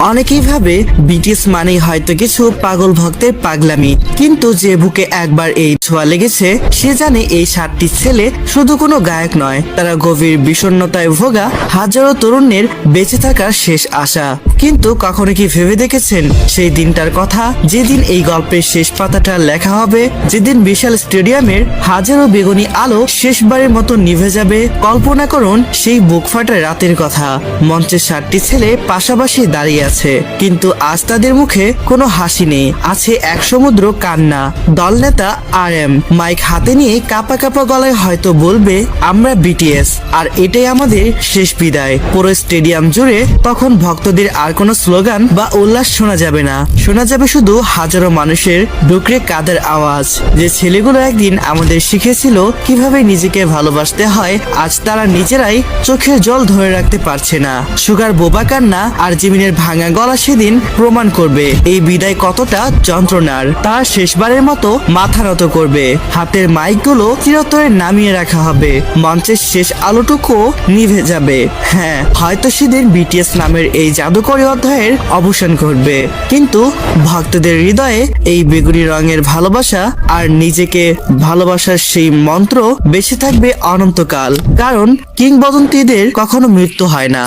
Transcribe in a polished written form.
অনেকেই ভাবে বিটিএস মানেই হয়তো কিছু পাগল ভক্তের পাগলামি, কিন্তু যে বুকে একবার এই ছোঁয়া লেগেছে সে জানে এই 7টি ছেলে শুধু কোনো গায়ক নয়, তারা গভীর বিষণ্ণতায় ভোগা হাজারো তরুণের বেঁচে থাকার শেষ আশা। কিন্তু কখনো কি ভেবে দেখেছেন সেই দিনটার কথা, যেদিন এই গল্পের শেষ পাতাটা লেখা হবে, যেদিন বিশাল স্টেডিয়ামের হাজারো বেগুনি আলো শেষবারের মতো নিভে যাবে? কল্পনা করুন সেই বুক ফাটা রাতের কথা। মঞ্চে 7টি ছেলে পাশাপাশি দাঁড়িয়ে আছে, কিন্তু আজ তাদের মুখে কোনো হাসি নেই, আছে এক সমুদ্র কান্না। দলনেতা RM মাইক হাতে নিয়ে কাঁপা কাঁপা গলায় হয়তো বলবে, আমরা বিটিএস, আর এটাই আমাদের শেষ বিদায়। পুরো স্টেডিয়াম জুড়ে তখন ভক্তদের আর কোনো স্লোগান বা উল্লাস শোনা যাবে না, শোনা যাবে শুধু হাজারো মানুষের ডুকরে কাঁদার আওয়াজ। যে ছেলেগুলো একদিন আমাদের শিখেছিল কিভাবে নিজেকে ভালোবাসতে হয়, আজ তারা নিজেরাই চোখের জল ধরে রাখতে পারছে না। সুগার বোবা কান্না আর জিমিনের ভাঙা গলা সেদিন প্রমাণ করবে এই বিদায় কতটা যন্ত্রণার। তার শেষবারের মতো মাথা নত করবে, হাতের মাইকগুলো চিরতরে নামিয়ে রাখা হবে, মঞ্চের শেষ আলোটুকু নিভে যাবে। হ্যাঁ, হয়তো সেদিন বিটিএস নামের এই জাদুকরী অধ্যায়ের অবসান ঘটবে, কিন্তু ভক্তদের হৃদয়ে এই বেগুনি রঙের ভালোবাসা আর নিজেকে ভালোবাসার সেই মন্ত্র বেঁচে থাকবে অনন্তকাল। কারণ কিংবদন্তিদের কখনো মৃত্যু হয় না।